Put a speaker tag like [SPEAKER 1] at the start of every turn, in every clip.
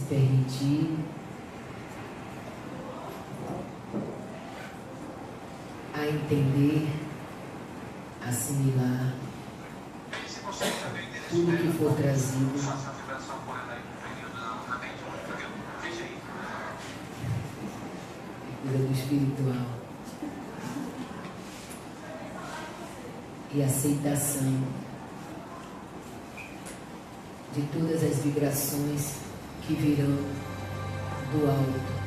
[SPEAKER 1] permitir a entender, assimilar tudo que for trazido do espiritual e aceitação de todas as vibrações que virão do alto.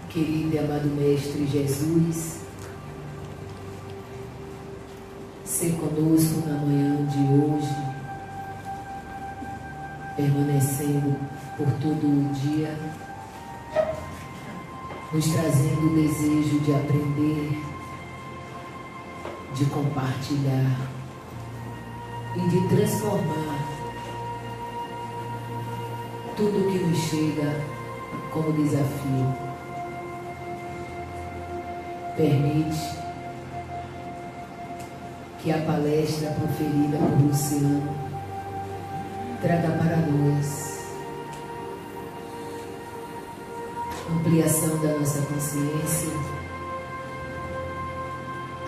[SPEAKER 1] Querido e amado Mestre Jesus, ser conosco na manhã de hoje, permanecendo por todo o dia, nos trazendo o desejo de aprender, de compartilhar e de transformar tudo que nos chega como desafio. Permite que a palestra proferida por Luciano traga para nós ampliação da nossa consciência,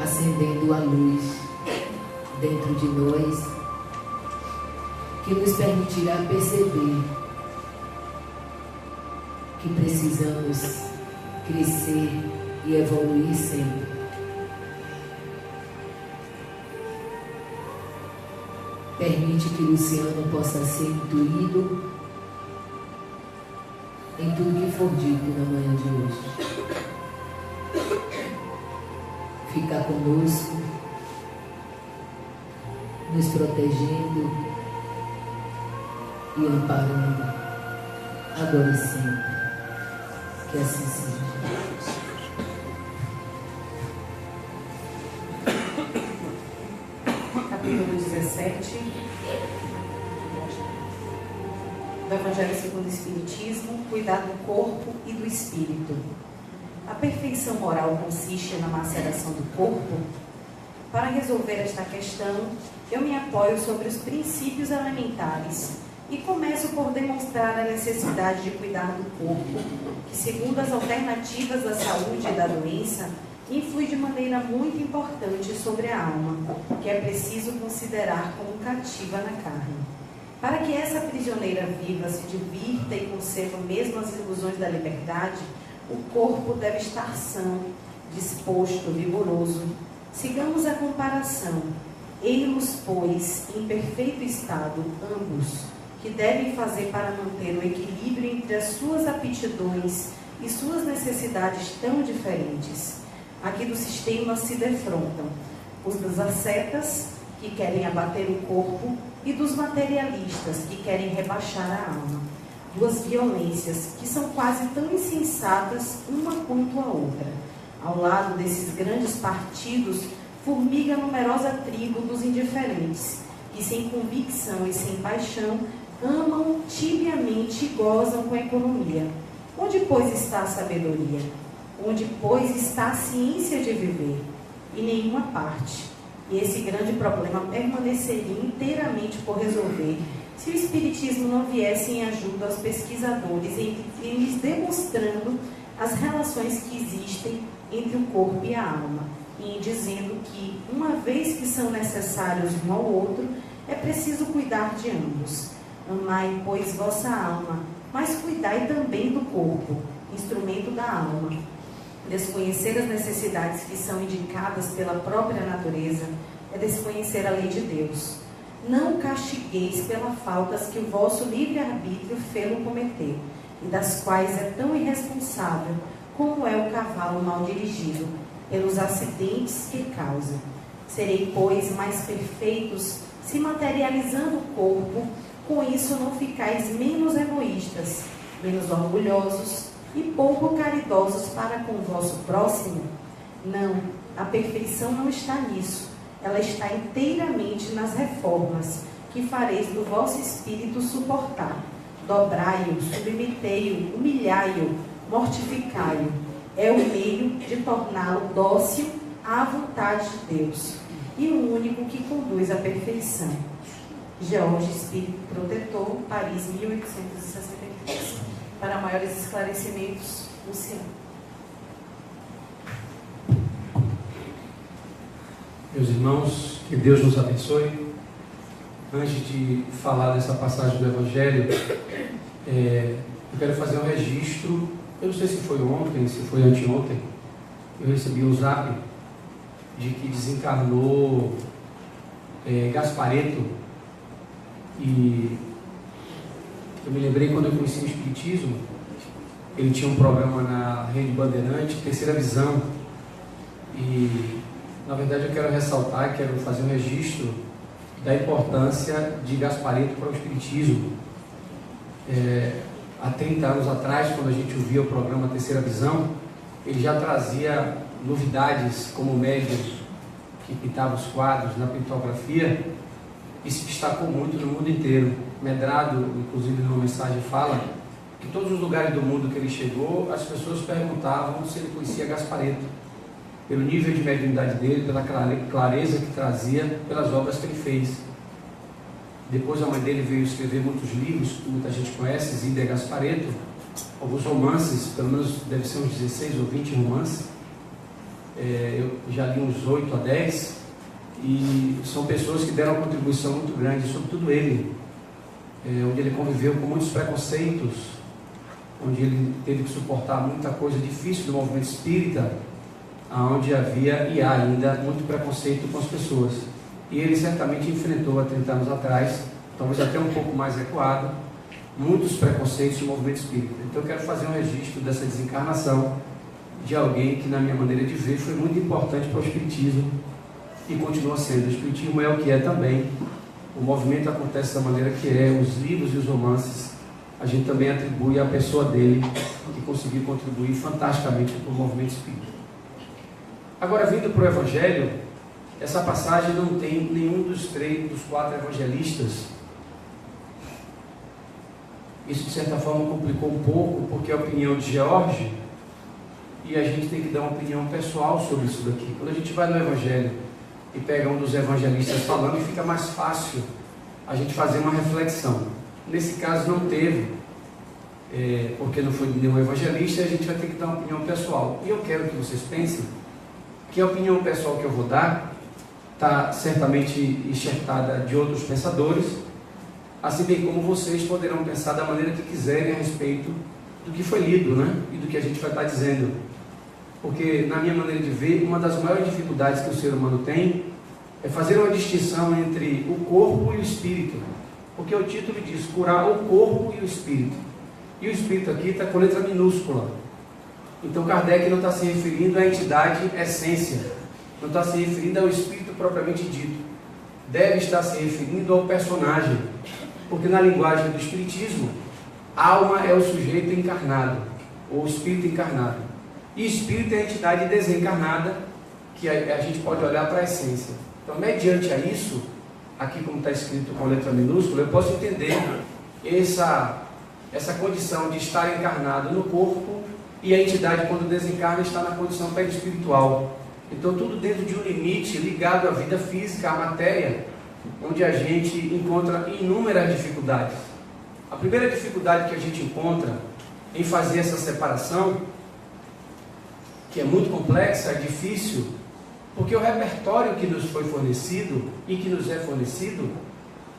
[SPEAKER 1] acendendo a luz dentro de nós, que nos permitirá perceber que precisamos crescer e evoluir sempre. Permite que Luciano possa ser intuído em tudo que for dito na manhã de hoje. Ficar conosco, nos protegendo e amparando, agora e sempre. Que assim seja.
[SPEAKER 2] Capítulo 17 do Evangelho segundo o Espiritismo: cuidar do corpo e do espírito. A perfeição moral consiste na maceração do corpo? Para resolver esta questão, eu me apoio sobre os princípios elementares e começo por demonstrar a necessidade de cuidar do corpo, que, segundo as alternativas da saúde e da doença, influi de maneira muito importante sobre a alma, que é preciso considerar como cativa na carne. Para que essa prisioneira viva se divirta e conceba mesmo as ilusões da liberdade, o corpo deve estar são, disposto, vigoroso. Sigamos a comparação. Eis-los, pois, em perfeito estado, ambos, que devem fazer para manter o equilíbrio entre as suas aptidões e suas necessidades tão diferentes. Aqui do sistema se defrontam os dos ascetas, que querem abater o corpo, e dos materialistas, que querem rebaixar a alma. Duas violências que são quase tão insensatas uma quanto a outra. Ao lado desses grandes partidos, formiga a numerosa tribo dos indiferentes, que sem convicção e sem paixão, amam tibiamente e gozam com a economia. Onde, pois, está a sabedoria? Onde, pois, está a ciência de viver? Em nenhuma parte. E esse grande problema permaneceria inteiramente por resolver se o Espiritismo não viesse em ajuda aos pesquisadores em lhes demonstrando as relações que existem entre o corpo e a alma, e em dizendo que, uma vez que são necessários um ao outro, é preciso cuidar de ambos. Amai, pois, vossa alma, mas cuidai também do corpo, instrumento da alma. Desconhecer as necessidades que são indicadas pela própria natureza é desconhecer a lei de Deus. Não castigueis pelas faltas que o vosso livre-arbítrio fê-lo cometer, e das quais é tão irresponsável como é o cavalo mal dirigido, pelos acidentes que causa. Serei, pois, mais perfeitos, se materializando o corpo, com isso não ficais menos egoístas, menos orgulhosos e pouco caridosos para com o vosso próximo? Não, a perfeição não está nisso. Ela está inteiramente nas reformas que fareis do vosso espírito suportar. Dobrai-o, submetei-o, humilhai-o, mortificai-o. É o meio de torná-lo dócil à vontade de Deus, e o único que conduz à perfeição. George Espírito Protetor, Paris, 1863. Para maiores esclarecimentos, Luciano.
[SPEAKER 3] Meus irmãos, que Deus nos abençoe. Antes de falar dessa passagem do Evangelho, eu quero fazer um registro. Eu não sei se foi ontem, se foi anteontem. Eu recebi um zap de que desencarnou Gasparetto. E eu me lembrei quando eu conheci o Espiritismo. Ele tinha um programa na Rede Bandeirante, Terceira Visão. E na verdade eu quero ressaltar, quero fazer um registro da importância de Gasparetto para o Espiritismo. Há 30 anos atrás, quando a gente ouvia o programa Terceira Visão, ele já trazia novidades como médium que pintava os quadros na pintografia e se destacou muito no mundo inteiro. Medrado, inclusive, numa mensagem fala que em todos os lugares do mundo que ele chegou, as pessoas perguntavam se ele conhecia Gasparetto, pelo nível de mediunidade dele, pela clareza que trazia, pelas obras que ele fez. Depois a mãe dele veio escrever muitos livros, que muita gente conhece, Zília Gasparetto, alguns romances, pelo menos deve ser uns 16 ou 20 romances. Eu já li uns 8 a 10, e são pessoas que deram uma contribuição muito grande, sobretudo ele, onde ele conviveu com muitos preconceitos, onde ele teve que suportar muita coisa difícil do movimento espírita, onde havia e há ainda muito preconceito com as pessoas. E ele certamente enfrentou há 30 anos atrás, talvez até um pouco mais recuado, muitos preconceitos no movimento espírita. Então eu quero fazer um registro dessa desencarnação de alguém que, na minha maneira de ver, foi muito importante para o Espiritismo e continua sendo. O Espiritismo é o que é também. O movimento acontece da maneira que é, os livros e os romances, a gente também atribui à pessoa dele, que conseguiu contribuir fantasticamente para o movimento espírita. Agora, vindo para o Evangelho, essa passagem não tem nenhum dos 4 evangelistas. Isso, de certa forma, complicou um pouco, porque é a opinião de George, e a gente tem que dar uma opinião pessoal sobre isso daqui. Quando a gente vai no Evangelho e pega um dos evangelistas falando, fica mais fácil a gente fazer uma reflexão. Nesse caso não teve, porque não foi nenhum evangelista, a gente vai ter que dar uma opinião pessoal. E eu quero que vocês pensem que a opinião pessoal que eu vou dar está certamente enxertada de outros pensadores, assim bem como vocês poderão pensar da maneira que quiserem a respeito do que foi lido, né? E do que a gente vai estar dizendo. Porque, na minha maneira de ver, uma das maiores dificuldades que o ser humano tem é fazer uma distinção entre o corpo e o espírito. Porque o título diz curar o corpo e o espírito. E o espírito aqui está com letra minúscula. Então Kardec não está se referindo à entidade essência, não está se referindo ao espírito propriamente dito. Deve estar se referindo ao personagem. Porque na linguagem do espiritismo, alma é o sujeito encarnado, ou espírito encarnado. E espírito é a entidade desencarnada, que a gente pode olhar para a essência. Então, mediante a isso, aqui como está escrito com letra minúscula, eu posso entender essa condição de estar encarnado no corpo, e a entidade, quando desencarna, está na condição perispiritual. Então, tudo dentro de um limite ligado à vida física, à matéria, onde a gente encontra inúmeras dificuldades. A primeira dificuldade que a gente encontra em fazer essa separação, que é muito complexa, é difícil, porque o repertório que nos foi fornecido e que nos é fornecido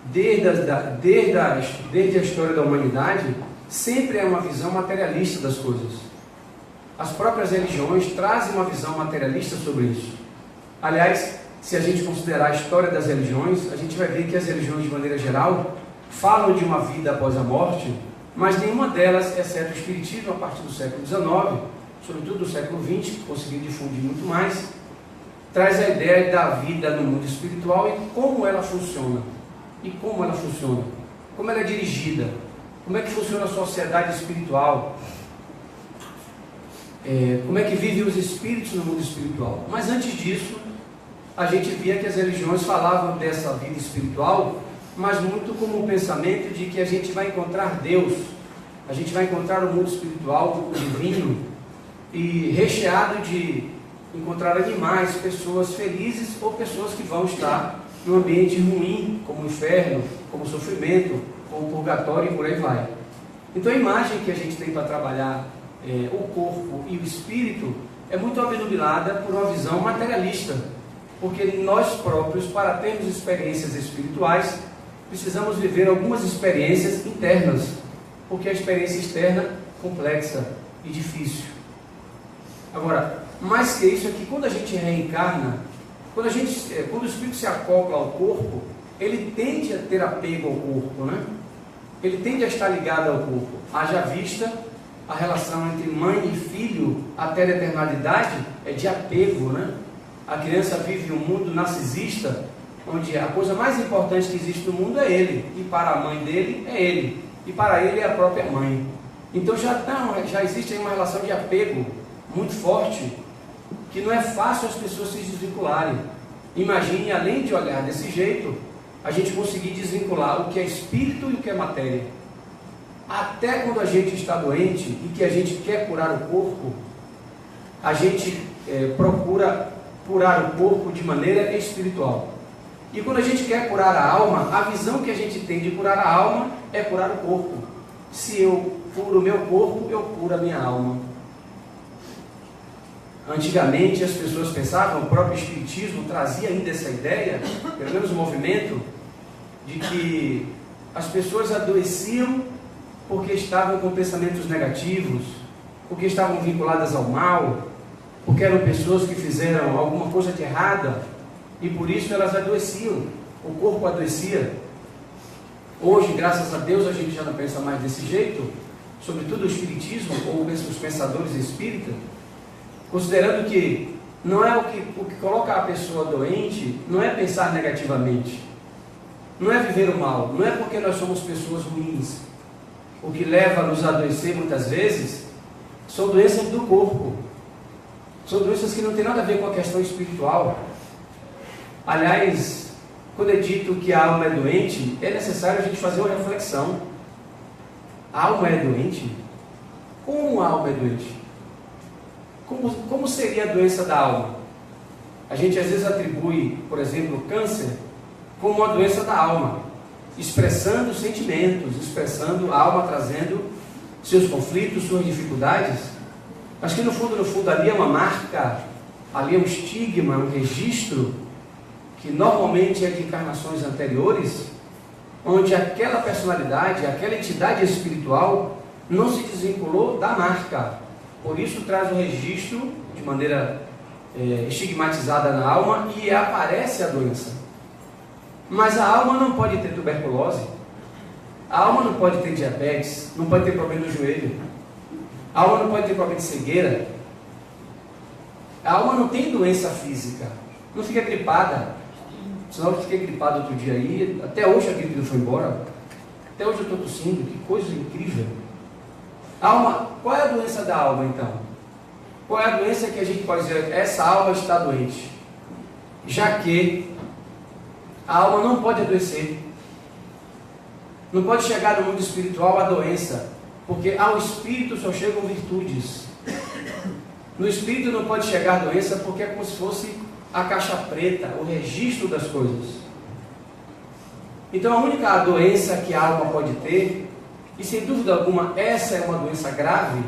[SPEAKER 3] desde a história da humanidade, sempre é uma visão materialista das coisas. As próprias religiões trazem uma visão materialista sobre isso. Aliás, se a gente considerar a história das religiões, a gente vai ver que as religiões, de maneira geral, falam de uma vida após a morte, mas nenhuma delas, exceto o Espiritismo, a partir do século XIX, sobretudo do século XX, que conseguiu difundir muito mais, traz a ideia da vida no mundo espiritual e como ela funciona. Como ela é dirigida, como é que funciona a sociedade espiritual, como é que vivem os espíritos no mundo espiritual. Mas antes disso, a gente via que as religiões falavam dessa vida espiritual, mas muito como um pensamento de que a gente vai encontrar Deus, a gente vai encontrar o mundo espiritual, o divino, e recheado de encontrar animais, pessoas felizes ou pessoas que vão estar num ambiente ruim, como o inferno, como com o sofrimento, com o purgatório e por aí vai. Então a imagem que a gente tem para trabalhar o corpo e o espírito é muito obnubilada por uma visão materialista, porque nós próprios, para termos experiências espirituais, precisamos viver algumas experiências internas, porque a experiência externa é complexa e difícil. Agora, mais que isso é que quando a gente reencarna, quando o espírito se acopla ao corpo, ele tende a ter apego ao corpo, né? Ele tende a estar ligado ao corpo. Haja vista a relação entre mãe e filho até determinada idade é de apego, né? A criança vive um mundo narcisista, onde a coisa mais importante que existe no mundo é ele, e para a mãe dele é ele, e para ele é a própria mãe. Então já existe aí uma relação de apego muito forte, que não é fácil as pessoas se desvincularem. Imagine, além de olhar desse jeito, a gente conseguir desvincular o que é espírito e o que é matéria. Até quando a gente está doente e que a gente quer curar o corpo, a gente procura curar o corpo de maneira espiritual. E quando a gente quer curar a alma, a visão que a gente tem de curar a alma é curar o corpo. Se eu curo o meu corpo, eu curo a minha alma. Antigamente as pessoas pensavam, o próprio Espiritismo trazia ainda essa ideia, pelo menos o movimento, de que as pessoas adoeciam porque estavam com pensamentos negativos, porque estavam vinculadas ao mal, porque eram pessoas que fizeram alguma coisa de errada e por isso elas adoeciam, o corpo adoecia. Hoje, graças a Deus, a gente já não pensa mais desse jeito, sobretudo o Espiritismo ou os pensadores espíritas, considerando que não é o que coloca a pessoa doente, não é pensar negativamente, não é viver o mal, não é porque nós somos pessoas ruins. O que leva a nos adoecer muitas vezes são doenças do corpo, são doenças que não tem nada a ver com a questão espiritual. Aliás, quando é dito que a alma é doente, é necessário a gente fazer uma reflexão. A alma é doente? Como a alma é doente? Como seria a doença da alma? A gente às vezes atribui, por exemplo, o câncer como uma doença da alma, expressando sentimentos, expressando a alma, trazendo seus conflitos, suas dificuldades, mas que no fundo ali é uma marca, ali é um estigma, um registro, que normalmente é de encarnações anteriores, onde aquela personalidade, aquela entidade espiritual não se desvinculou da marca. Por isso traz o registro de maneira estigmatizada na alma e aparece a doença. Mas a alma não pode ter tuberculose, a alma não pode ter diabetes, não pode ter problema no joelho, a alma não pode ter problema de cegueira, a alma não tem doença física, não fica gripada. Senão eu fiquei gripado outro dia aí, até hoje a gripe não foi embora, até hoje eu estou tossindo, que coisa incrível. Alma, qual é a doença da alma então? Qual é a doença que a gente pode dizer, essa alma está doente? Já que a alma não pode adoecer, não pode chegar no mundo espiritual a doença, porque ao espírito só chegam virtudes. No espírito não pode chegar a doença porque é como se fosse a caixa preta, o registro das coisas. Então a única doença que a alma pode ter, e sem dúvida alguma essa é uma doença grave,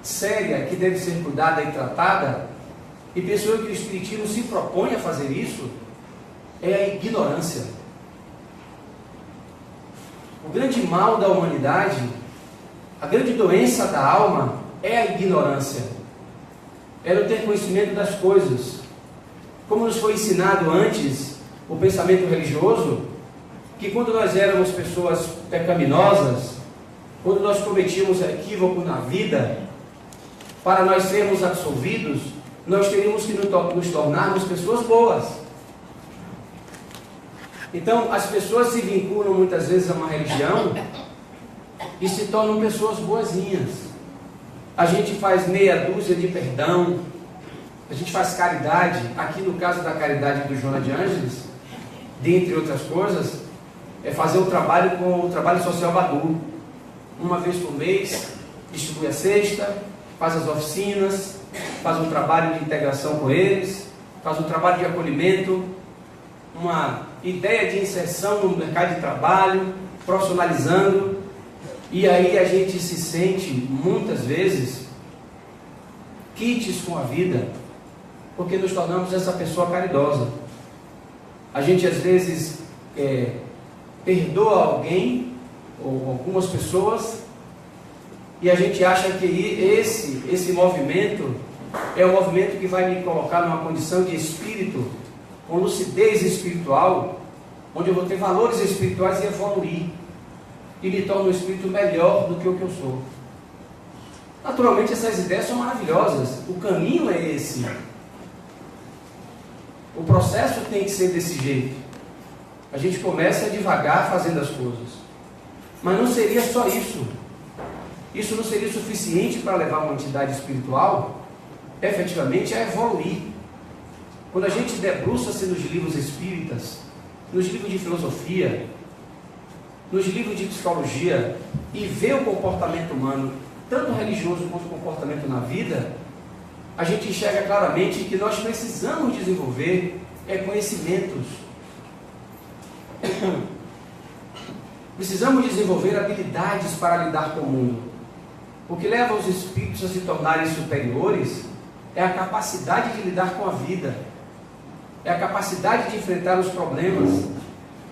[SPEAKER 3] séria, que deve ser cuidada e tratada, e penso eu que o Espiritismo se propõe a fazer isso, é a ignorância. O grande mal da humanidade, a grande doença da alma é a ignorância, é não ter conhecimento das coisas. Como nos foi ensinado antes, o pensamento religioso, que quando nós éramos pessoas pecaminosas, quando nós cometíamos equívoco na vida, para nós sermos absolvidos, nós teríamos que nos tornarmos pessoas boas. Então, as pessoas se vinculam muitas vezes a uma religião e se tornam pessoas boazinhas. A gente faz meia dúzia de perdão, a gente faz caridade, aqui no caso da caridade do Joana de Ângeles, dentre outras coisas, é fazer o trabalho com o trabalho social Badu. Uma vez por mês, distribui a cesta, faz as oficinas, faz um trabalho de integração com eles, faz um trabalho de acolhimento, uma ideia de inserção no mercado de trabalho, profissionalizando, e aí a gente se sente, muitas vezes, quites com a vida, porque nos tornamos essa pessoa caridosa. A gente, às vezes, perdoa alguém, ou algumas pessoas, e a gente acha que esse movimento é um movimento que vai me colocar numa condição de espírito, com lucidez espiritual, onde eu vou ter valores espirituais e evoluir, e me torno um espírito melhor do que o que eu sou. Naturalmente, essas ideias são maravilhosas, o caminho é esse, o processo tem que ser desse jeito. A gente começa devagar fazendo as coisas, mas não seria só isso. Isso não seria suficiente para levar uma entidade espiritual efetivamente a evoluir. Quando a gente debruça-se nos livros espíritas, nos livros de filosofia, nos livros de psicologia, e vê o comportamento humano, tanto religioso quanto o comportamento na vida, a gente enxerga claramente que nós precisamos desenvolver conhecimentos. Precisamos desenvolver habilidades para lidar com o mundo. O que leva os espíritos a se tornarem superiores é a capacidade de lidar com a vida, é a capacidade de enfrentar os problemas,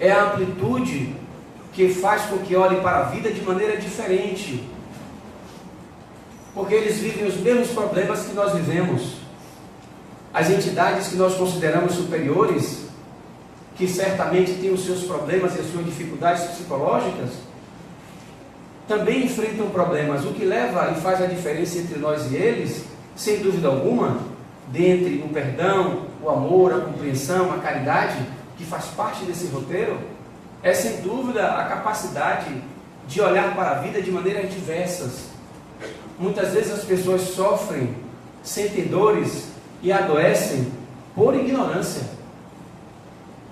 [SPEAKER 3] é a amplitude que faz com que olhem para a vida de maneira diferente, porque eles vivem os mesmos problemas que nós vivemos. As entidades que nós consideramos superiores, que certamente têm os seus problemas e as suas dificuldades psicológicas, também enfrentam problemas. O que leva e faz a diferença entre nós e eles, sem dúvida alguma, dentre o perdão, o amor, a compreensão, a caridade, que faz parte desse roteiro, é sem dúvida a capacidade de olhar para a vida de maneiras diversas. Muitas vezes as pessoas sofrem, sentem dores e adoecem por ignorância,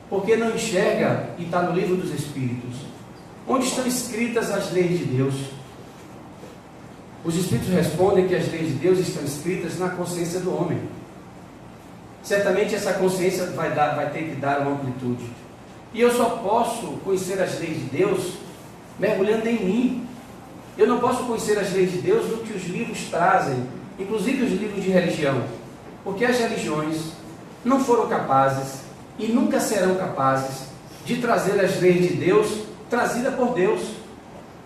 [SPEAKER 3] porque não enxerga, e está no livro dos Espíritos, onde estão escritas as leis de Deus. Os Espíritos respondem que as leis de Deus estão escritas na consciência do homem. Certamente essa consciência vai ter que dar uma amplitude. E eu só posso conhecer as leis de Deus mergulhando em mim. Eu não posso conhecer as leis de Deus no que os livros trazem, inclusive os livros de religião, porque as religiões não foram capazes e nunca serão capazes de trazer as leis de Deus trazidas por Deus.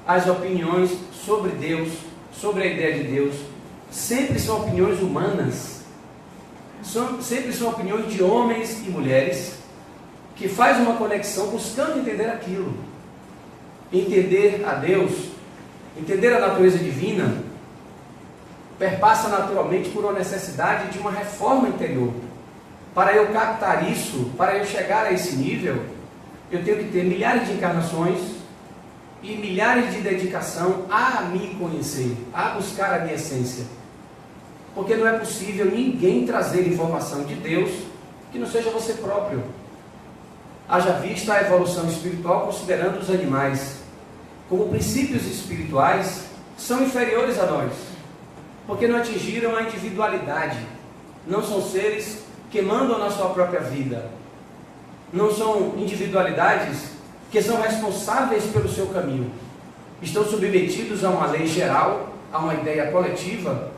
[SPEAKER 3] As opiniões sobre Deus, sobre a ideia de Deus, sempre são opiniões humanas, sempre são opiniões de homens e mulheres que fazem uma conexão buscando entender aquilo. Entender a Deus, entender a natureza divina, perpassa naturalmente por uma necessidade de uma reforma interior. Para eu captar isso, para eu chegar a esse nível, eu tenho que ter milhares de encarnações e milhares de dedicação a me conhecer, a buscar a minha essência. Porque não é possível ninguém trazer informação de Deus que não seja você próprio. Haja vista a evolução espiritual considerando os animais como princípios espirituais, são inferiores a nós, porque não atingiram a individualidade, não são seres que mandam na sua própria vida, não são individualidades que são responsáveis pelo seu caminho, estão submetidos a uma lei geral, a uma ideia coletiva,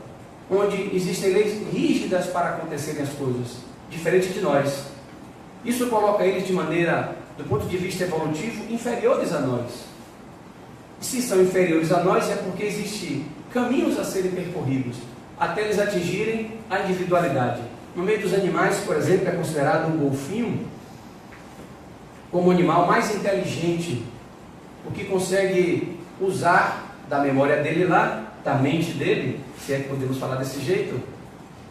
[SPEAKER 3] onde existem leis rígidas para acontecerem as coisas, diferente de nós. Isso coloca eles de maneira, do ponto de vista evolutivo, inferiores a nós. E se são inferiores a nós, é porque existem caminhos a serem percorridos, até eles atingirem a individualidade. No meio dos animais, por exemplo, é considerado um golfinho como o animal mais inteligente, o que consegue usar da memória dele lá, da mente dele, se é que podemos falar desse jeito,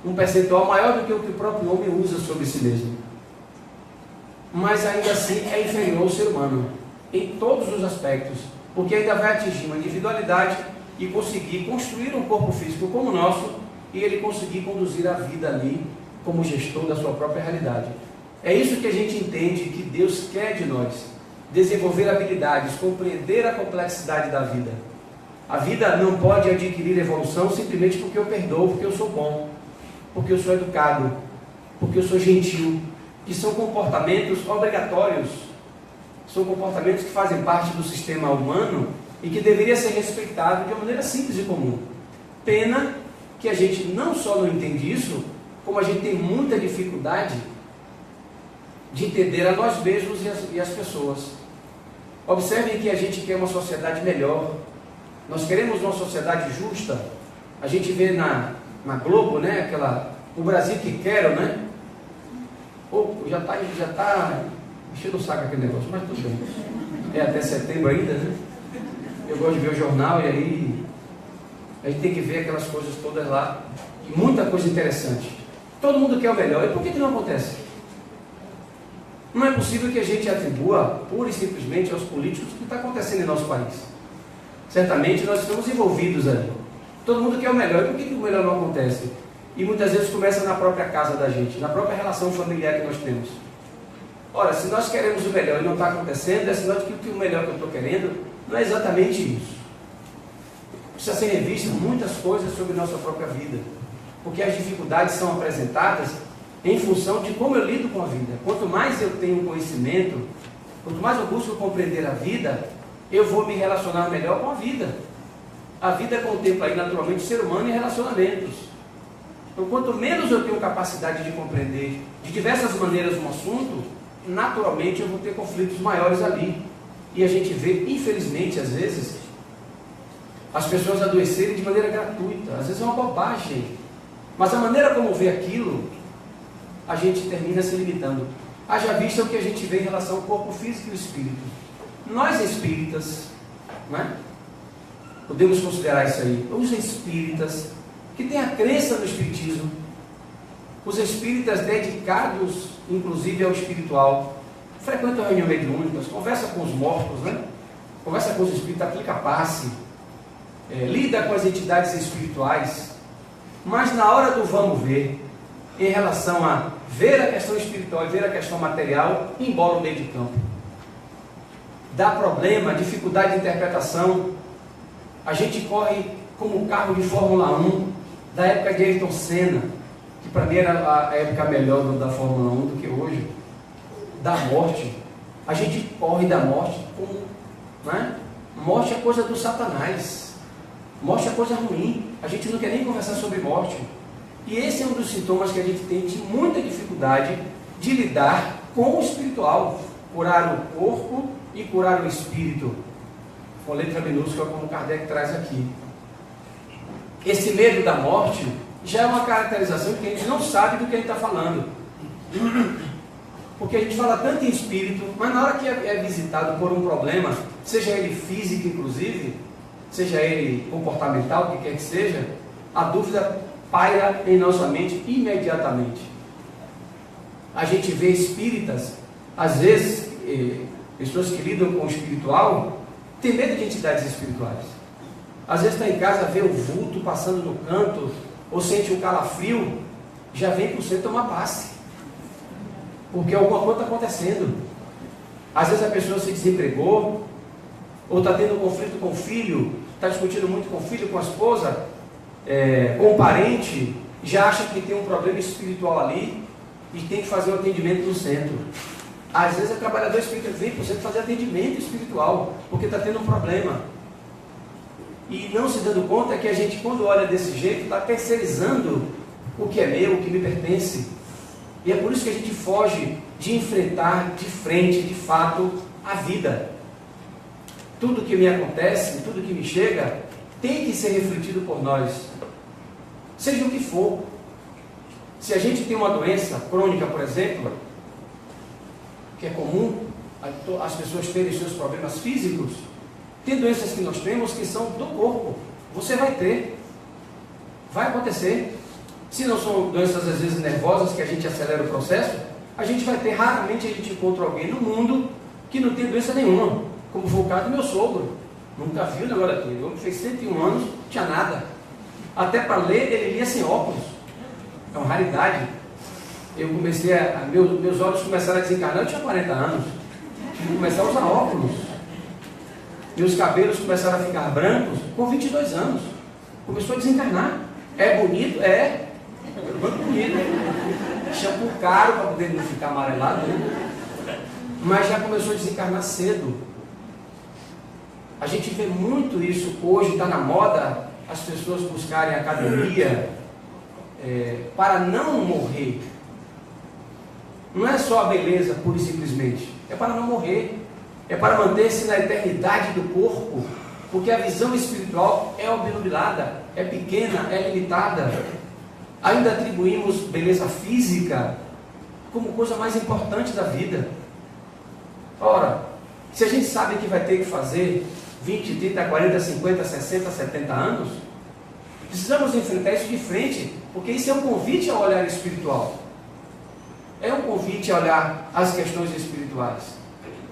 [SPEAKER 3] um percentual maior do que o que o próprio homem usa sobre si mesmo. Mas ainda assim é inferior ao ser humano, em todos os aspectos, porque ainda vai atingir uma individualidade e conseguir construir um corpo físico como o nosso, e ele conseguir conduzir a vida ali como gestor da sua própria realidade. É isso que a gente entende que Deus quer de nós, desenvolver habilidades, compreender a complexidade da vida. A vida não pode adquirir evolução simplesmente porque eu perdoo, porque eu sou bom, porque eu sou educado, porque eu sou gentil, que são comportamentos obrigatórios São comportamentos que fazem parte do sistema humano e que deveria ser respeitado de uma maneira simples e comum. Pena que a gente não só não entende isso, como a gente tem muita dificuldade de entender a nós mesmos e as pessoas. Observem que a gente quer uma sociedade melhor. Nós queremos uma sociedade justa. A gente vê na Globo, né, o Brasil que quero, né? Já está enchendo o saco aquele negócio, mas tudo bem. É até setembro ainda, né? Eu gosto de ver o jornal e aí a gente tem que ver aquelas coisas todas lá. E muita coisa interessante. Todo mundo quer o melhor. E por que não acontece? Não é possível que a gente atribua pura e simplesmente aos políticos o que está acontecendo em nosso país. Certamente nós estamos envolvidos ali. Todo mundo quer o melhor. E por que o melhor não acontece? E muitas vezes começa na própria casa da gente, na própria relação familiar que nós temos. Ora, se nós queremos o melhor e não está acontecendo, é sinal de que o melhor que eu estou querendo não é exatamente isso. Precisa ser revista muitas coisas sobre nossa própria vida, porque as dificuldades são apresentadas em função de como eu lido com a vida. Quanto mais eu tenho conhecimento, quanto mais eu busco compreender a vida, eu vou me relacionar melhor com a vida. A vida contempla aí naturalmente o ser humano e relacionamentos. Então, quanto menos eu tenho capacidade de compreender de diversas maneiras um assunto, naturalmente eu vou ter conflitos maiores ali. E a gente vê, infelizmente, às vezes, as pessoas adoecerem de maneira gratuita. Às vezes é uma bobagem. Mas a maneira como vê aquilo, a gente termina se limitando. Haja vista o que a gente vê em relação ao corpo físico e o espírito. Nós espíritas, né, podemos considerar isso aí, os espíritas que têm a crença no espiritismo, os espíritas dedicados, inclusive ao espiritual, frequentam reuniões mediúnicas, conversa com os mortos, né? Conversa com os espíritas, aplica passe, lida com as entidades espirituais, mas na hora do vamos ver, em relação a ver a questão espiritual e ver a questão material, embola o meio de campo. Dá problema, dificuldade de interpretação. A gente corre como carro de Fórmula 1, da época de Ayrton Senna, que para mim era a época melhor da Fórmula 1 do que hoje, da morte. A gente corre da morte como, né? Morte é coisa do Satanás. Morte é coisa ruim. A gente não quer nem conversar sobre morte. E esse é um dos sintomas que a gente tem de muita dificuldade de lidar com o espiritual. Curar o corpo e curar o espírito. Com letra minúscula, como Kardec traz aqui. Esse medo da morte já é uma caracterização que a gente não sabe do que a gente está falando. Porque a gente fala tanto em espírito, mas na hora que é visitado por um problema, seja ele físico inclusive, seja ele comportamental, o que quer que seja, a dúvida paira em nossa mente imediatamente. A gente vê espíritas, às vezes, pessoas que lidam com o espiritual, têm medo de entidades espirituais. Às vezes está em casa, vê o vulto passando no canto, ou sente um calafrio, já vem para você tomar passe. Porque alguma coisa está acontecendo. Às vezes a pessoa se desempregou, ou está tendo um conflito com o filho, está discutindo muito com o filho, com a esposa, com o parente, já acha que tem um problema espiritual ali e tem que fazer o atendimento no centro. Às vezes o trabalhador espírita vem para o centro fazer atendimento espiritual, porque está tendo um problema. E não se dando conta que a gente, quando olha desse jeito, está terceirizando o que é meu, o que me pertence. E é por isso que a gente foge de enfrentar de frente, de fato, a vida. Tudo que me acontece, tudo que me chega, tem que ser refletido por nós. Seja o que for. Se a gente tem uma doença crônica, por exemplo, que é comum as pessoas terem seus problemas físicos, tem doenças que nós temos que são do corpo. Você vai ter. Vai acontecer. Se não são doenças às vezes nervosas, que a gente acelera o processo, a gente vai ter, raramente a gente encontra alguém no mundo que não tem doença nenhuma, como foi o caso do meu sogro. Nunca viu o negócio aqui. Ele fez 101 anos, não tinha nada. Até para ler, ele lia sem óculos. É uma raridade. Eu comecei meus olhos começaram a desencarnar, eu tinha 40 anos. Tive que começar a usar óculos. Meus cabelos começaram a ficar brancos com 22 anos. Começou a desencarnar. É bonito? É. Muito bonito. Shampoo caro para poder não ficar amarelado. Né? mas já começou a desencarnar cedo. A gente vê muito isso hoje, está na moda, as pessoas buscarem academia para não morrer. Não é só a beleza, pura e simplesmente, é para não morrer, é para manter-se na eternidade do corpo, porque a visão espiritual é obnubilada, é pequena, é limitada. Ainda atribuímos beleza física como coisa mais importante da vida. Ora, se a gente sabe que vai ter que fazer 20, 30, 40, 50, 60, 70 anos, precisamos enfrentar isso de frente, porque isso é um convite ao olhar espiritual. É um convite a olhar as questões espirituais.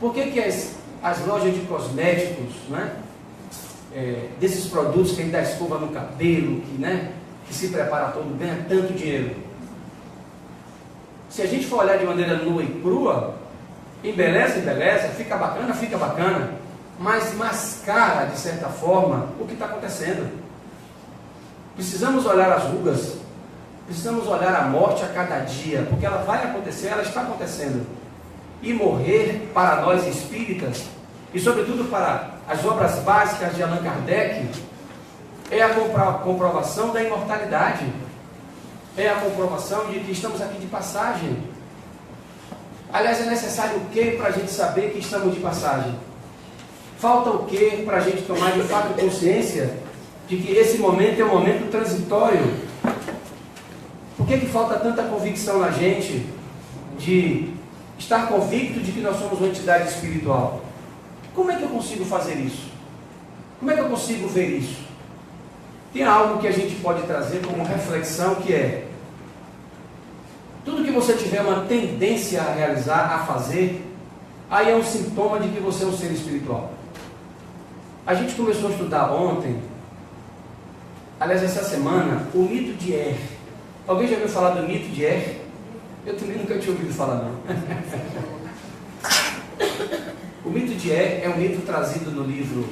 [SPEAKER 3] Por que as lojas de cosméticos, né, desses produtos que a gente dá escova no cabelo, que se prepara todo, ganha tanto dinheiro? Se a gente for olhar de maneira nua e crua, embeleza, fica bacana, mas mascara, de certa forma, o que está acontecendo. Precisamos olhar as rugas, precisamos olhar a morte a cada dia, porque ela vai acontecer, ela está acontecendo. E morrer para nós espíritas, e sobretudo para as obras básicas de Allan Kardec, é a comprovação da imortalidade, é a comprovação de que estamos aqui de passagem. Aliás, é necessário o que para a gente saber que estamos de passagem? Falta o que para a gente tomar de fato consciência de que esse momento é um momento transitório? Por que falta tanta convicção na gente de estar convicto de que nós somos uma entidade espiritual? Como é que eu consigo fazer isso? Como é que eu consigo ver isso? Tem algo que a gente pode trazer como reflexão, que é: tudo que você tiver uma tendência a realizar, a fazer, aí é um sintoma de que você é um ser espiritual. A gente começou a estudar ontem, aliás, essa semana, o mito de Er. Alguém já ouviu falar do mito de Er? Eu também nunca tinha ouvido falar, não. O mito de Er é um mito trazido no livro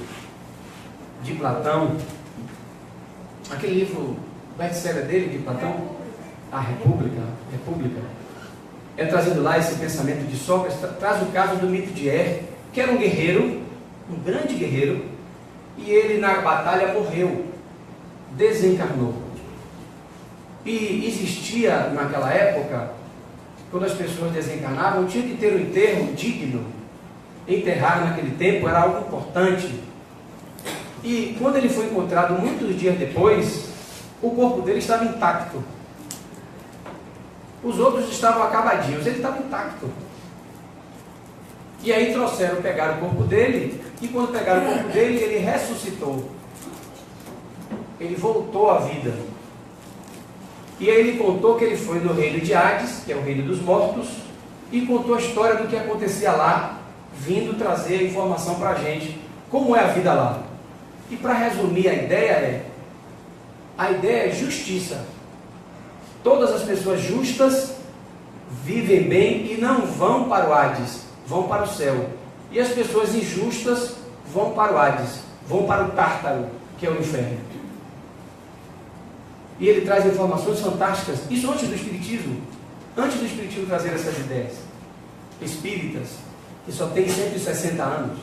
[SPEAKER 3] de Platão, aquele livro best-seller dele, de Platão, A República. É trazido lá esse pensamento de Sócrates, traz o caso do mito de Er, que era um guerreiro, um grande guerreiro, e ele na batalha morreu, desencarnou. E existia naquela época, quando as pessoas desencarnavam, tinha que ter um enterro digno. Enterrar naquele tempo era algo importante. E quando ele foi encontrado muitos dias depois, o corpo dele estava intacto. Os outros estavam acabadinhos, ele estava intacto. E aí pegaram o corpo dele, e quando pegaram o corpo dele, ele ressuscitou. Ele voltou à vida. E aí ele contou que ele foi no reino de Hades, que é o reino dos mortos, e contou a história do que acontecia lá, vindo trazer a informação para a gente, como é a vida lá. E para resumir, a ideia é justiça. Todas as pessoas justas vivem bem e não vão para o Hades, vão para o céu. E as pessoas injustas vão para o Hades, vão para o Tártaro, que é o inferno. E ele traz informações fantásticas, isso antes do Espiritismo trazer essas ideias espíritas, que só tem 160 anos.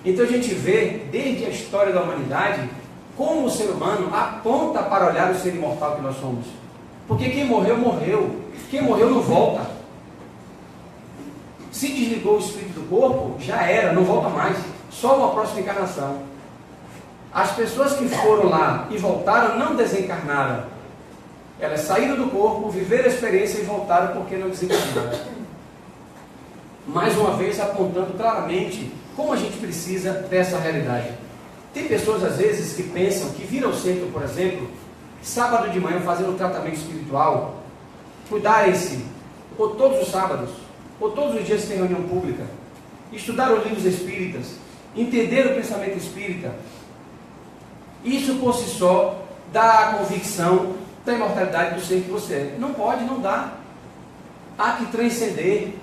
[SPEAKER 3] Então a gente vê, desde a história da humanidade, como o ser humano aponta para olhar o ser imortal que nós somos. Porque quem morreu, morreu. Quem morreu não volta. Se desligou o espírito do corpo, já era, não volta mais. Só uma próxima encarnação. As pessoas que foram lá e voltaram não desencarnaram. Elas saíram do corpo, viveram a experiência e voltaram porque não desencarnaram. Mais uma vez apontando claramente como a gente precisa dessa realidade. Tem pessoas às vezes que pensam que vir ao centro, por exemplo, sábado de manhã fazendo um tratamento espiritual, cuidarem-se, ou todos os sábados, ou todos os dias tem reunião pública, estudar os livros espíritas, entender o pensamento espírita, isso por si só dá a convicção da imortalidade do ser que você é. Não pode, não dá. Há que transcender.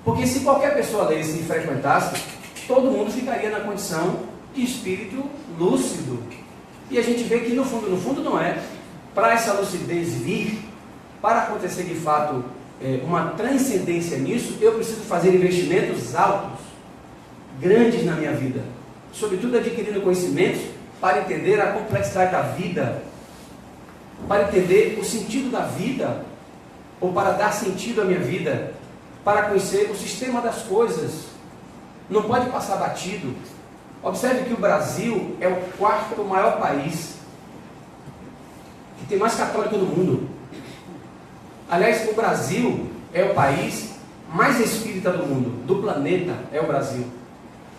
[SPEAKER 3] Porque se qualquer pessoa lesse e frequentasse, todo mundo ficaria na condição de espírito lúcido. E a gente vê que no fundo não é. Para essa lucidez vir, para acontecer de fato uma transcendência nisso, eu preciso fazer investimentos altos, grandes na minha vida, sobretudo adquirindo conhecimentos para entender a complexidade da vida, para entender o sentido da vida, ou para dar sentido à minha vida, para conhecer o sistema das coisas. Não pode passar batido. Observe que o Brasil é o 4º maior país que tem mais católico do mundo. Aliás, o Brasil é o país mais espírita do mundo, do planeta, é o Brasil.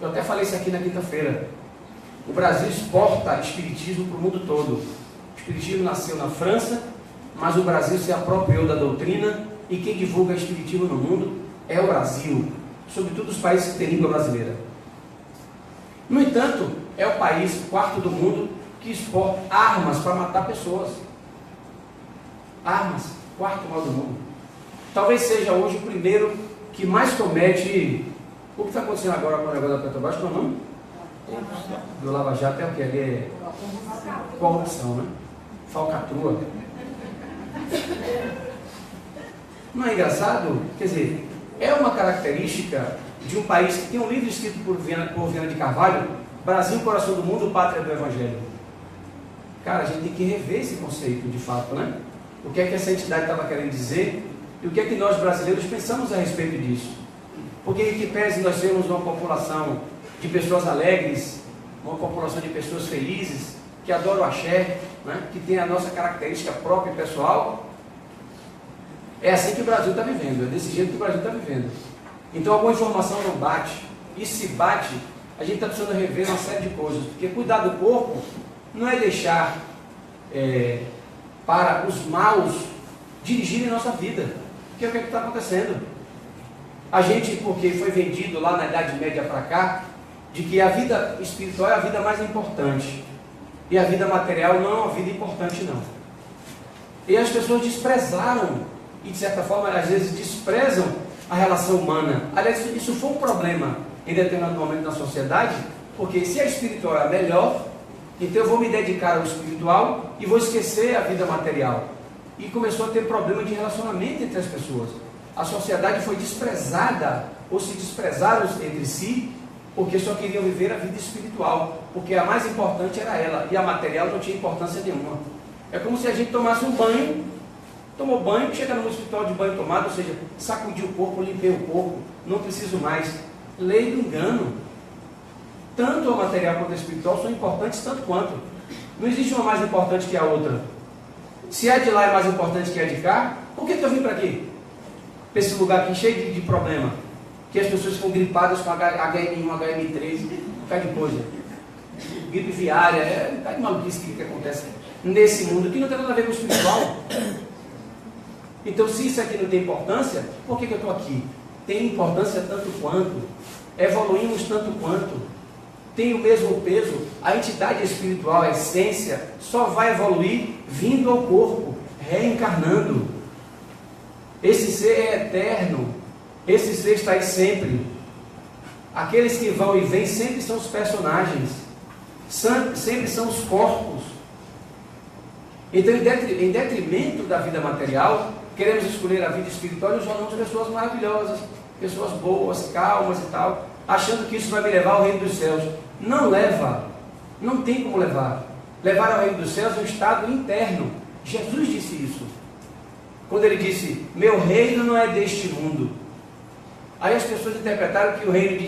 [SPEAKER 3] Eu até falei isso aqui na quinta-feira. O Brasil exporta espiritismo para o mundo todo. O espiritismo nasceu na França, mas o Brasil se apropriou da doutrina, e quem divulga espiritismo no mundo é o Brasil, sobretudo os países que têm língua brasileira. No entanto, é o país 4º do mundo que exporta armas para matar pessoas. Armas, 4º maior do mundo. Talvez seja hoje o primeiro que mais comete. O que está acontecendo agora com o negócio da Petrobras? Qual é o nome? Do Lava Jato é o que? Ali é corrupção, né? Falcatrua. Não é engraçado? Quer dizer, é uma característica de um país que tem um livro escrito por Viana de Carvalho, Brasil, coração do mundo, pátria do Evangelho. Cara, a gente tem que rever esse conceito de fato, né? O que é que essa entidade estava querendo dizer e o que é que nós brasileiros pensamos a respeito disso. Porque em que pese nós temos uma população de pessoas alegres, uma população de pessoas felizes, que adoram o axé, né? Que tem a nossa característica própria e pessoal, é assim que o Brasil está vivendo, é desse jeito que o Brasil está vivendo. Então alguma informação não bate, e se bate, a gente está precisando rever uma série de coisas, porque cuidar do corpo não é deixar para os maus dirigirem nossa vida, que é o que está acontecendo. A gente, porque foi vendido lá na Idade Média para cá, de que a vida espiritual é a vida mais importante, e a vida material não é uma vida importante não. E as pessoas desprezaram, e de certa forma às vezes desprezam a relação humana. Aliás, isso foi um problema em determinado momento na sociedade, porque se a espiritual é a melhor, então eu vou me dedicar ao espiritual e vou esquecer a vida material. E começou a ter problema de relacionamento entre as pessoas. A sociedade foi desprezada, ou se desprezaram entre si, porque só queriam viver a vida espiritual, porque a mais importante era ela, e a material não tinha importância nenhuma. É como se a gente tomasse um banho, tomou banho, chega no hospital de banho tomado, ou seja, sacudi o corpo, limpei o corpo, não preciso mais. Lei do engano. Tanto o material quanto o espiritual são importantes tanto quanto. Não existe uma mais importante que a outra. Se a de lá é mais importante que a de cá, por que eu vim para aqui? Para esse lugar aqui cheio de problema. Que as pessoas ficam gripadas com HN1, HN3, um bocado de coisa. Gripe viária, é um bocado de maluquice que acontece nesse mundo, que não tem nada a ver com o espiritual. Então, se isso aqui não tem importância, por que eu estou aqui? Tem importância tanto quanto, evoluímos tanto quanto, tem o mesmo peso. A entidade espiritual, a essência, só vai evoluir vindo ao corpo, reencarnando. Esse ser é eterno, esse ser está aí sempre. Aqueles que vão e vêm sempre são os personagens, sempre são os corpos. Então, em detrimento da vida material, queremos escolher a vida espiritual e nos tornamos pessoas maravilhosas, pessoas boas, calmas e tal, achando que isso vai me levar ao reino dos céus. Não leva, não tem como levar. Levar ao reino dos céus é um estado interno. Jesus disse isso, quando ele disse, meu reino não é deste mundo. Aí as pessoas interpretaram que o reino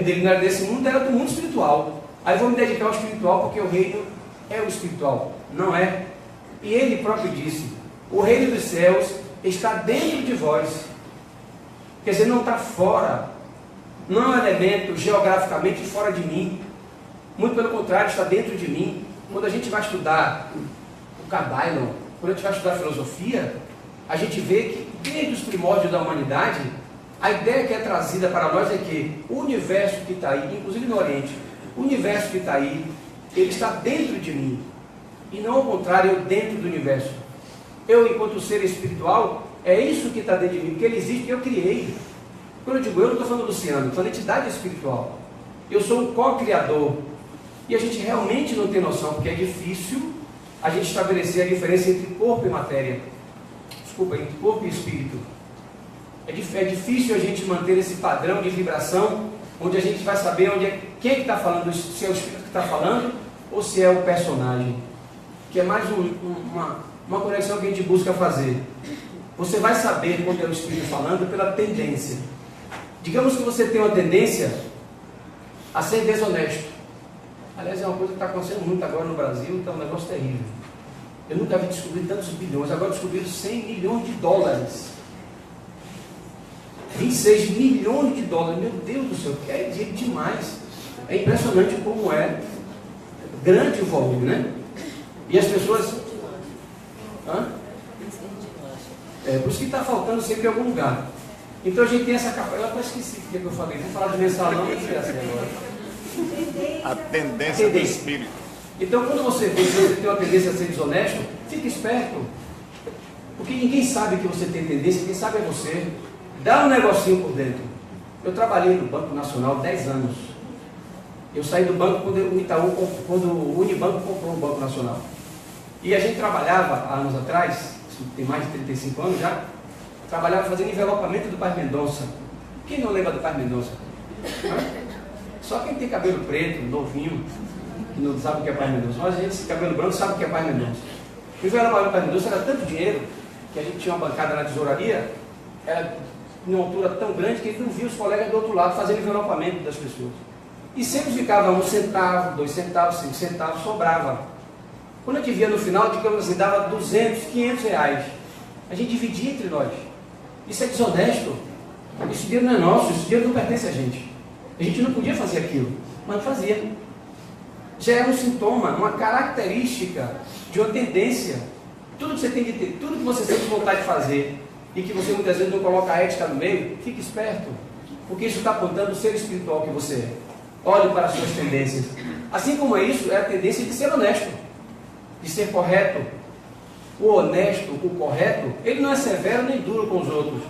[SPEAKER 3] dele não era desse mundo, era do mundo espiritual. Aí vou me dedicar ao espiritual, porque o reino é o espiritual. Não é. E ele próprio disse, o reino dos céus está dentro de vós. Quer dizer, não está fora. Não é um elemento geograficamente fora de mim. Muito pelo contrário, está dentro de mim. Quando a gente vai estudar o Cabailon, quando a gente vai estudar filosofia, a gente vê que desde os primórdios da humanidade, a ideia que é trazida para nós é que o universo que está aí, inclusive no Oriente, o universo que está aí, ele está dentro de mim. E não ao contrário, eu dentro do universo. Eu, enquanto ser espiritual, é isso que está dentro de mim, porque ele existe, que eu criei. Quando eu digo eu, não estou falando do Luciano, estou falando de entidade espiritual. Eu sou um co-criador. E a gente realmente não tem noção, porque é difícil a gente estabelecer a diferença entre corpo e matéria. Desculpa, entre corpo e espírito. É difícil a gente manter esse padrão de vibração, onde a gente vai saber quem é que está falando, se é o espírito que está falando, ou se é o personagem. Que é mais uma conexão que a gente busca fazer. Você vai saber quando é o espírito falando pela tendência. Digamos que você tem uma tendência a ser desonesto. Aliás, é uma coisa que está acontecendo muito agora no Brasil, então é um negócio terrível. Eu nunca vi descobrir tantos bilhões, agora descobriram 100 milhões de dólares. 26 milhões de dólares, meu Deus do céu, que é dinheiro demais. É impressionante como é grande o volume, né? E as pessoas... Hã? Por isso que está faltando sempre em algum lugar. Então a gente tem essa capacidade. Eu até esqueci o que eu falei. Vou falar de mensalão, não sei assim agora.
[SPEAKER 4] A tendência do espírito.
[SPEAKER 3] Então quando você vê que você tem uma tendência a ser desonesto, fique esperto. Porque ninguém sabe que você tem tendência, quem sabe é você. Dá um negocinho por dentro. Eu trabalhei no Banco Nacional 10 anos. Eu saí do banco quando o Unibanco comprou o Banco Nacional. E a gente trabalhava, há anos atrás, tem mais de 35 anos já, trabalhava fazendo envelopamento do Paz Mendonça. Quem não lembra do Paz Mendonça? Só quem tem cabelo preto, novinho, que não sabe o que é Paz Mendonça. Mas a gente, cabelo branco, sabe o que é Paz Mendonça. O envelopamento do Paz Mendonça era tanto dinheiro que a gente tinha uma bancada na tesouraria, era em uma altura tão grande que a gente não via os colegas do outro lado fazendo envelopamento das pessoas. E sempre ficava 1 centavo, 2 centavos, 5 centavos, sobrava. Quando a gente via no final, digamos assim, dava 200, 500 reais. A gente dividia entre nós. Isso é desonesto. Esse dinheiro não é nosso, esse dinheiro não pertence a gente. A gente não podia fazer aquilo, mas fazia. Já é um sintoma, uma característica de uma tendência. Tudo que você tem de ter, tudo que você sente vontade de fazer e que você muitas vezes não coloca a ética no meio, fique esperto. Porque isso está apontando o ser espiritual que você é. Olhe para as suas tendências. Assim como é isso, é a tendência de ser honesto, de ser correto. O honesto, o correto, ele não é severo nem duro com os outros.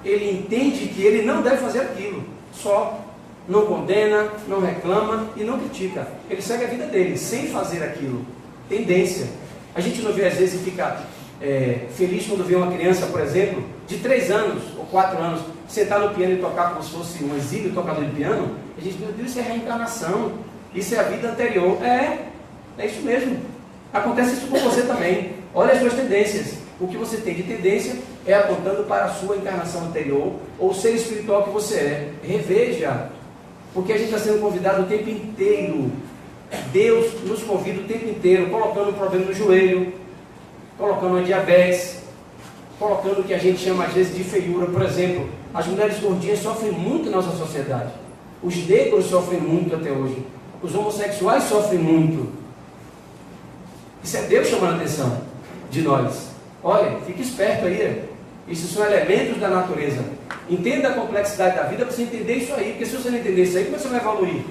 [SPEAKER 3] Ele entende que ele não deve fazer aquilo. Só não condena, não reclama e não critica. Ele segue a vida dele, sem fazer aquilo. Tendência. A gente não vê às vezes e fica feliz quando vê uma criança, por exemplo, de 3 anos ou 4 anos, sentar no piano e tocar como se fosse um exímio tocador de piano. A gente, meu Deus, isso é reencarnação. Isso é a vida anterior. É isso mesmo. Acontece isso com você também. Olha as suas tendências. O que você tem de tendência é apontando para a sua encarnação anterior ou o ser espiritual que você é. Reveja. Porque a gente está sendo convidado o tempo inteiro. Deus nos convida o tempo inteiro, colocando um problema no joelho, colocando uma diabetes, colocando o que a gente chama às vezes de feiura. Por exemplo, as mulheres gordinhas sofrem muito na nossa sociedade. Os negros sofrem muito até hoje. Os homossexuais sofrem muito. Isso é Deus chamando a atenção de nós. Olha, fique esperto aí. Isso são elementos da natureza. Entenda a complexidade da vida para você entender isso aí. Porque se você não entender isso aí, como você vai evoluir?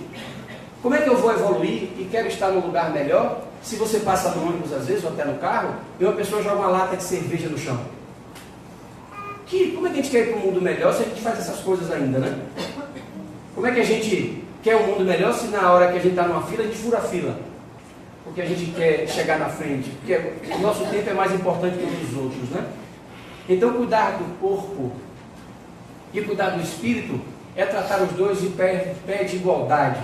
[SPEAKER 3] Como é que eu vou evoluir e quero estar num lugar melhor se você passa no ônibus às vezes ou até no carro e uma pessoa joga uma lata de cerveja no chão? Como é que a gente quer ir para um mundo melhor se a gente faz essas coisas ainda, né? Como é que a gente quer um mundo melhor se na hora que a gente está numa fila, a gente fura a fila? Porque a gente quer chegar na frente, porque o nosso tempo é mais importante que o dos outros, né? Então cuidar do corpo e cuidar do espírito é tratar os dois em pé de igualdade,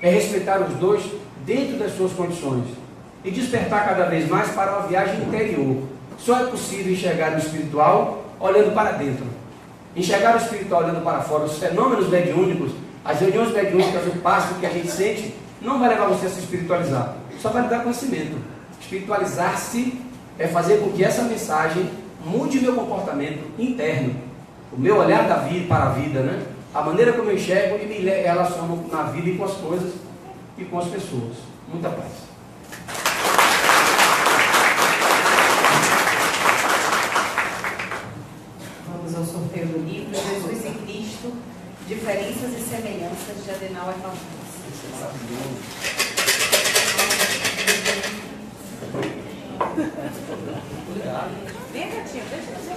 [SPEAKER 3] é respeitar os dois dentro das suas condições e despertar cada vez mais para uma viagem interior. Só é possível enxergar o espiritual olhando para dentro, enxergar o espiritual olhando para fora. Os fenômenos mediúnicos, as reuniões mediúnicas, o passo que a gente sente, não vai levar você a se espiritualizar, só vai lhe dar conhecimento. Espiritualizar-se é fazer com que essa mensagem mude meu comportamento interno, o meu olhar da vida para a vida, né? A maneira como eu enxergo e me relaciono na vida e com as coisas e com as pessoas. Muita paz.
[SPEAKER 2] Vamos ao sorteio do livro Jesus e Cristo, Diferenças e Semelhanças, de Adenauer Martins. Vem, gatinho, deixa eu ver.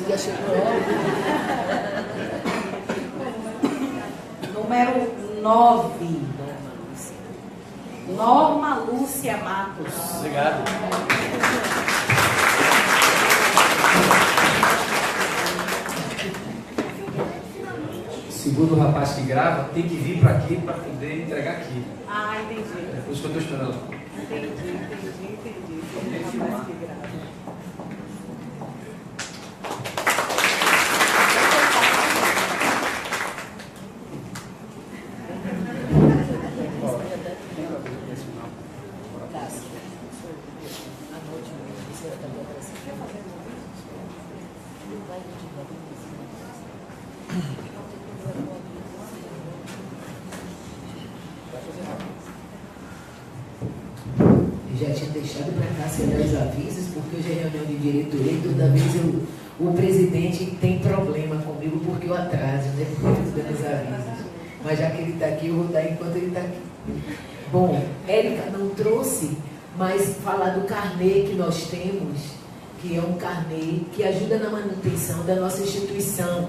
[SPEAKER 1] Já chegou a hora.
[SPEAKER 2] Número 9. Norma Lúcia Matos.
[SPEAKER 3] Obrigado. Segundo o rapaz que grava, tem que vir para aqui para poder entregar aqui.
[SPEAKER 2] Ah, entendi.
[SPEAKER 3] É por isso que eu estou esperando.
[SPEAKER 2] Entendi. Rapaz que grava.
[SPEAKER 1] Eu já tinha deixado para cá sem dar os avisos, porque hoje é reunião de diretoria e toda vez o presidente tem problema comigo porque eu atraso, né? Porque eu fico dando os avisos. Mas já que ele está aqui, eu vou dar enquanto ele está aqui. Bom, Érica não trouxe, mas falar do carnê que nós temos, que é um carnê que ajuda na manutenção da nossa instituição.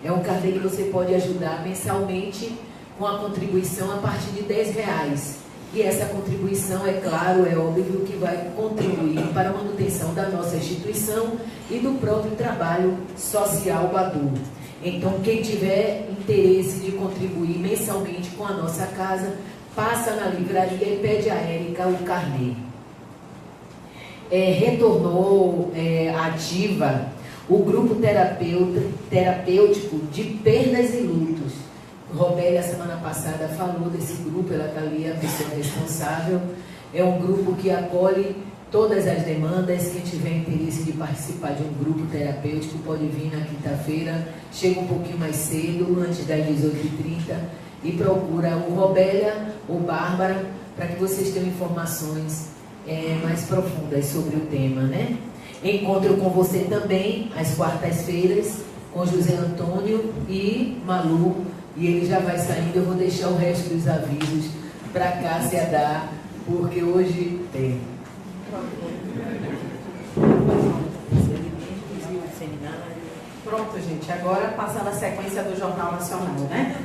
[SPEAKER 1] É um carnê que você pode ajudar mensalmente com a contribuição a partir de R$10. E essa contribuição, é claro, é óbvio que vai contribuir para a manutenção da nossa instituição e do próprio trabalho social Badu. Então, quem tiver interesse de contribuir mensalmente com a nossa casa, passa na livraria e pede a Érica o carnê. Retornou ativa o grupo terapêutico de perdas e lutos. Robélia, semana passada, falou desse grupo, ela está ali, a pessoa responsável. É um grupo que acolhe todas as demandas. Quem tiver interesse de participar de um grupo terapêutico pode vir na quinta-feira, chega um pouquinho mais cedo, antes das 18h30, e procura o Robélia ou Bárbara, para que vocês tenham informações mais profundas sobre o tema, né? Encontro com você também, às quartas-feiras, com José Antônio e Malu, e ele já vai saindo. Eu vou deixar o resto dos avisos para Cássia dar, porque hoje tem.
[SPEAKER 2] Pronto, gente. Agora passando a sequência do Jornal Nacional, né?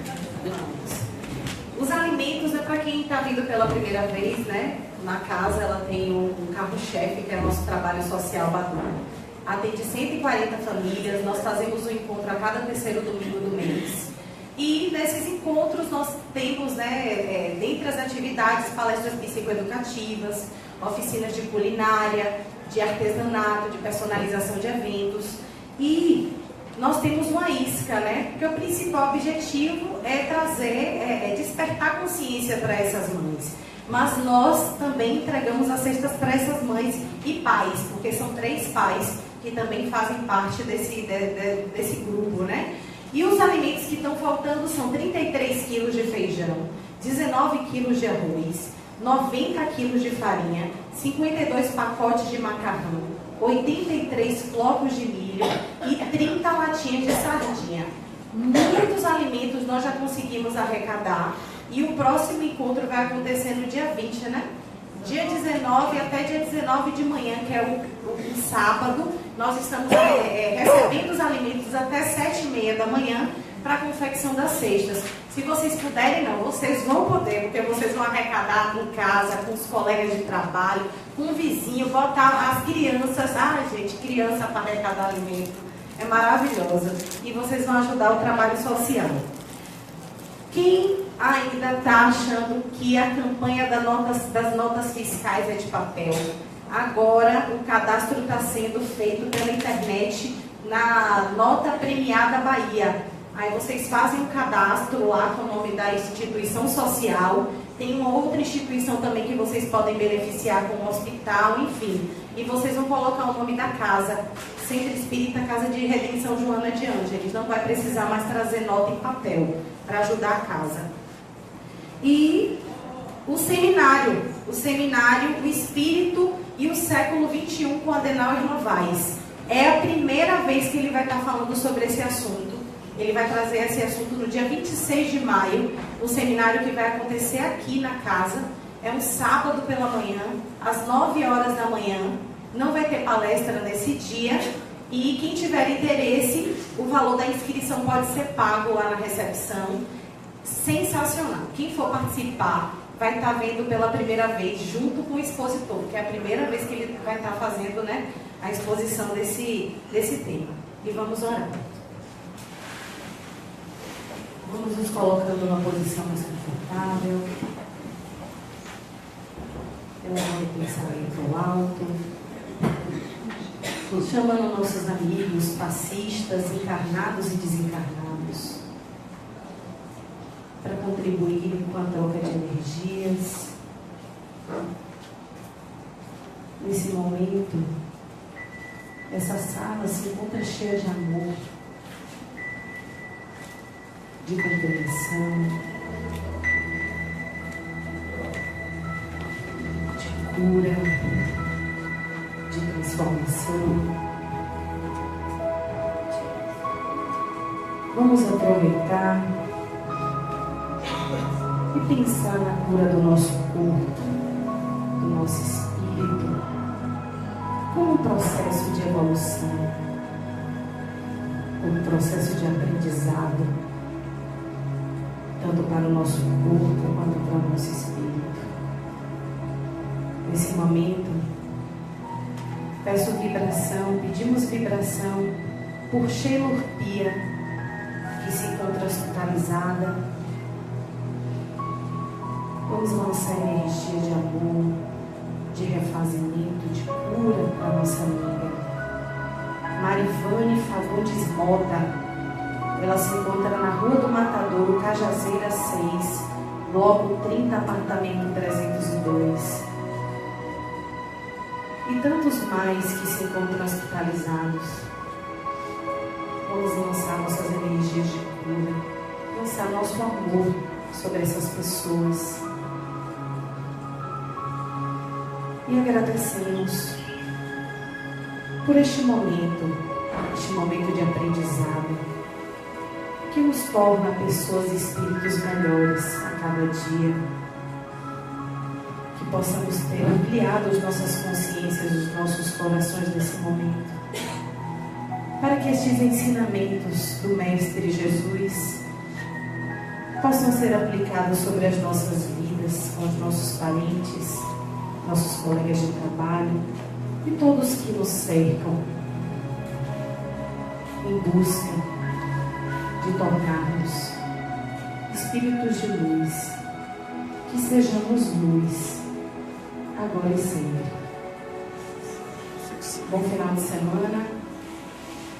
[SPEAKER 2] Os alimentos é para quem está vindo pela primeira vez, né? Na casa ela tem um carro-chefe, que é o nosso trabalho social Badu. Atende 140 famílias, nós fazemos um encontro a cada terceiro domingo do mês. E nesses encontros nós temos, né, dentre as atividades, palestras psicoeducativas, oficinas de culinária, de artesanato, de personalização de eventos. E nós temos uma isca, né? Porque o principal objetivo é trazer, despertar consciência para essas mães. Mas nós também entregamos as cestas para essas mães e pais, porque são 3 pais que também fazem parte desse grupo, né? E os alimentos que estão faltando são 33 quilos de feijão, 19 quilos de arroz, 90 quilos de farinha, 52 pacotes de macarrão, 83 flocos de milho e 30 latinhas de sardinha. Muitos alimentos nós já conseguimos arrecadar e o próximo encontro vai acontecer no dia 20, né? Dia 19 até dia 19 de manhã, que é o sábado, nós estamos recebendo os alimentos até 7h30 da manhã para a confecção das cestas. Se vocês puderem, não, vocês vão poder, porque vocês vão arrecadar em casa, com os colegas de trabalho, com o vizinho, botar as crianças. Ah, gente, criança para arrecadar alimento é maravilhosa. E vocês vão ajudar o trabalho social. Quem ainda está achando que a campanha das notas fiscais é de papel, agora o cadastro está sendo feito pela internet na Nota Premiada Bahia. Aí vocês fazem um cadastro lá com o nome da instituição social. Tem uma outra instituição também que vocês podem beneficiar, como um hospital, enfim. E vocês vão colocar o nome da casa, Centro Espírita Casa de Redenção Joana de Ângeles. Não vai precisar mais trazer nota em papel para ajudar a casa. E o seminário, O Espírito e o Século XXI com Adenauer Novaes. É a primeira vez que ele vai estar falando sobre esse assunto. Ele vai trazer esse assunto no dia 26 de maio, um seminário que vai acontecer aqui na casa. É um sábado pela manhã, às 9 horas da manhã. Não vai ter palestra nesse dia. E quem tiver interesse, o valor da inscrição pode ser pago lá na recepção. Sensacional. Quem for participar vai estar vendo pela primeira vez, junto com o expositor, que é a primeira vez que ele vai estar fazendo, né, a exposição desse tema. E vamos orar. Vamos nos colocando numa posição mais confortável. Elevando o pensamento ao alto. Chamando nossos amigos, passistas, encarnados e desencarnados, para contribuírem com a troca de energias. Nesse momento, essa sala se encontra cheia de amor, de compreensão, de cura, de transformação. Vamos aproveitar e pensar na cura do nosso corpo, do nosso espírito, como um processo de evolução, como um processo de aprendizado, tanto para o nosso corpo quanto para o nosso espírito. Nesse momento, pedimos vibração por Sheila Pia, que se encontra hospitalizada. Vamos lançar energia de amor, de refazimento, de cura para a nossa amiga. Marivane Fagundes Mota, ela se encontra na Rua do Matadouro, Cajazeira 6, logo 30, apartamento 302. E tantos mais que se encontram hospitalizados. Vamos lançar nossas energias de cura, lançar nosso amor sobre essas pessoas. E agradecemos por este momento de aprendizado, que nos torna pessoas e espíritos melhores a cada dia. Que possamos ter ampliado as nossas consciências, os nossos corações nesse momento, para que estes ensinamentos do Mestre Jesus possam ser aplicados sobre as nossas vidas, com os nossos parentes, nossos colegas de trabalho e todos que nos cercam, em busca de tornarmos espíritos de luz, que sejamos luz, agora e sempre. Bom final de semana.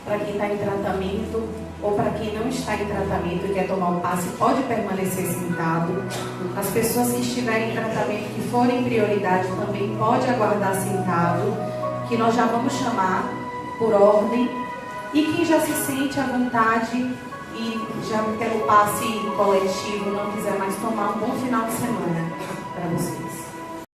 [SPEAKER 2] Para quem está em tratamento ou para quem não está em tratamento e quer tomar o passe, pode permanecer sentado. As pessoas que estiverem em tratamento, que forem prioridade, também pode aguardar sentado, que nós já vamos chamar por ordem. E quem já se sente à vontade e já pelo passe coletivo não quiser mais tomar, um bom final de semana.